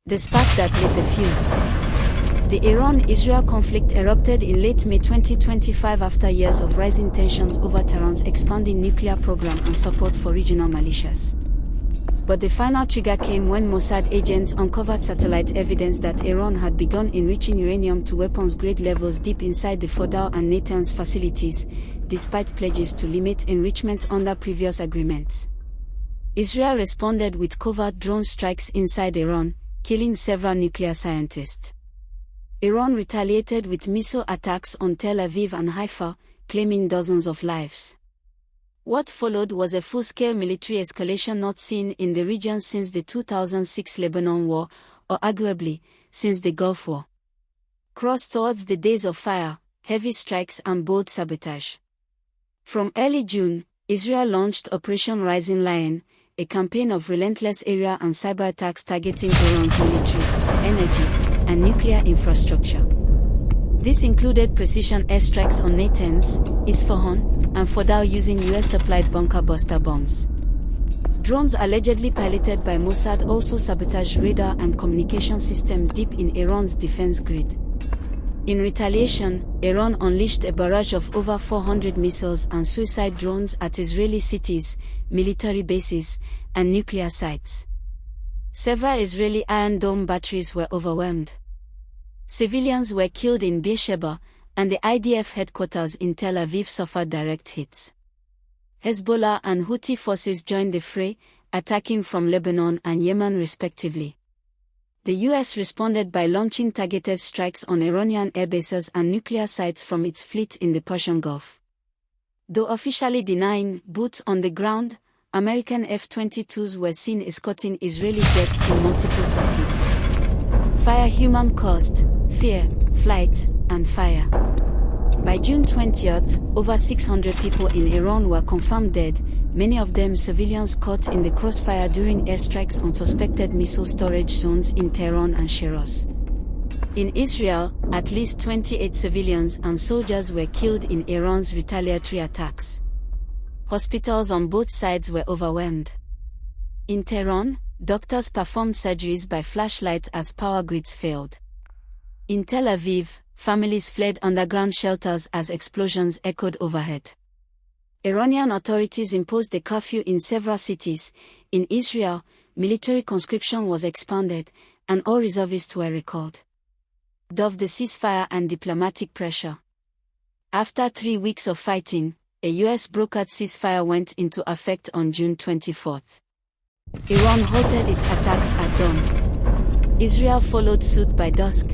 The spark that lit the fuse. The Iran-Israel conflict erupted in late May 2025 after years of rising tensions over Tehran's expanding nuclear program and support for regional militias. But the final trigger came when Mossad agents uncovered satellite evidence that Iran had begun enriching uranium to weapons-grade levels deep inside the Fordow and Natanz facilities, despite pledges to limit enrichment under previous agreements. Israel responded with covert drone strikes inside Iran, killing several nuclear scientists. Iran retaliated with missile attacks on Tel Aviv and Haifa, claiming dozens of lives. What followed was a full-scale military escalation not seen in the region since the 2006 Lebanon War, or arguably, since the Gulf War. Crossed towards the days of fire, heavy strikes and bold sabotage. From early June, Israel launched Operation Rising Lion, a campaign of relentless aerial and cyber attacks targeting Iran's military, energy, and nuclear infrastructure. This included precision airstrikes on Natanz, Isfahan, and Fordow using US-supplied bunker buster bombs. Drones allegedly piloted by Mossad also sabotaged radar and communication systems deep in Iran's defense grid. In retaliation, Iran unleashed a barrage of over 400 missiles and suicide drones at Israeli cities, military bases, and nuclear sites. Several Israeli Iron Dome batteries were overwhelmed. Civilians were killed in Beersheba, and the IDF headquarters in Tel Aviv suffered direct hits. Hezbollah and Houthi forces joined the fray, attacking from Lebanon and Yemen respectively. The US responded by launching targeted strikes on Iranian airbases and nuclear sites from its fleet in the Persian Gulf. Though officially denying boots on the ground, American F-22s were seen escorting Israeli jets in multiple sorties. Fire human cost, fear, flight, and fire. By June 20th, over 600 people in Iran were confirmed dead, many of them civilians caught in the crossfire during airstrikes on suspected missile storage zones in Tehran and Shiraz. In Israel, at least 28 civilians and soldiers were killed in Iran's retaliatory attacks. Hospitals on both sides were overwhelmed. In Tehran, doctors performed surgeries by flashlight as power grids failed. In Tel Aviv, families fled underground shelters as explosions echoed overhead. Iranian authorities imposed a curfew in several cities. In Israel, military conscription was expanded, and all reservists were recalled. Of the ceasefire and diplomatic pressure. After 3 weeks of fighting, a US-brokered ceasefire went into effect on June 24. Iran halted its attacks at dawn. Israel followed suit by dusk.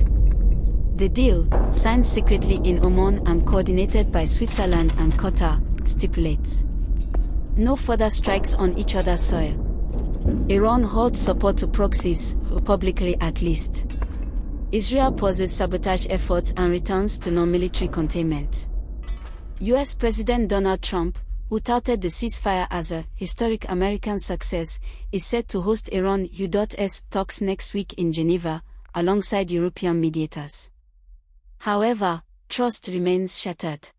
The deal, signed secretly in Oman and coordinated by Switzerland and Qatar, stipulates no further strikes on each other's soil. Iran halts support to proxies, publicly at least. Israel pauses sabotage efforts and returns to non-military containment. US President Donald Trump, who touted the ceasefire as a historic American success, is set to host Iran U.S. talks next week in Geneva, alongside European mediators. However, trust remains shattered.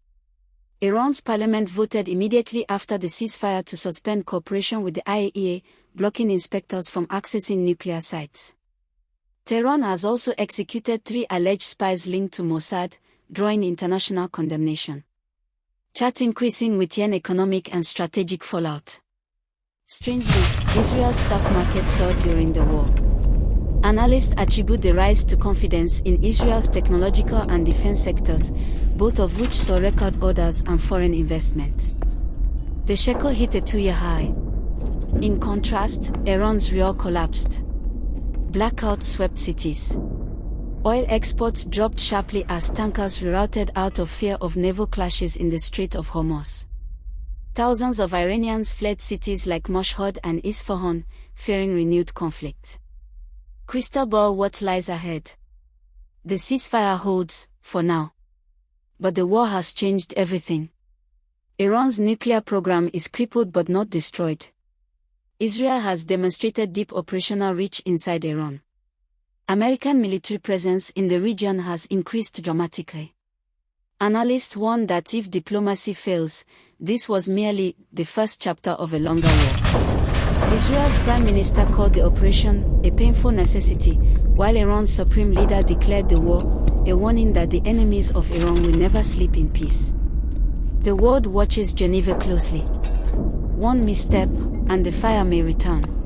Iran's parliament voted immediately after the ceasefire to suspend cooperation with the IAEA, blocking inspectors from accessing nuclear sites. Tehran has also executed 3 alleged spies linked to Mossad, drawing international condemnation. Chat increasing with yen economic and strategic fallout. Strangely, Israel's stock market soared during the war. Analysts attribute the rise to confidence in Israel's technological and defense sectors, both of which saw record orders and foreign investment. The shekel hit a 2-year high. In contrast, Iran's rial collapsed. Blackouts swept cities. Oil exports dropped sharply as tankers rerouted out of fear of naval clashes in the Strait of Hormuz. Thousands of Iranians fled cities like Mashhad and Isfahan, fearing renewed conflict. Crystal ball, what lies ahead? The ceasefire holds, for now. But the war has changed everything. Iran's nuclear program is crippled but not destroyed. Israel has demonstrated deep operational reach inside Iran. American military presence in the region has increased dramatically. Analysts warn that if diplomacy fails, this was merely the first chapter of a longer war. Israel's prime minister called the operation a painful necessity, while Iran's supreme leader declared the war a warning that the enemies of Iran will never sleep in peace. The world watches Geneva closely. One misstep, and the fire may return.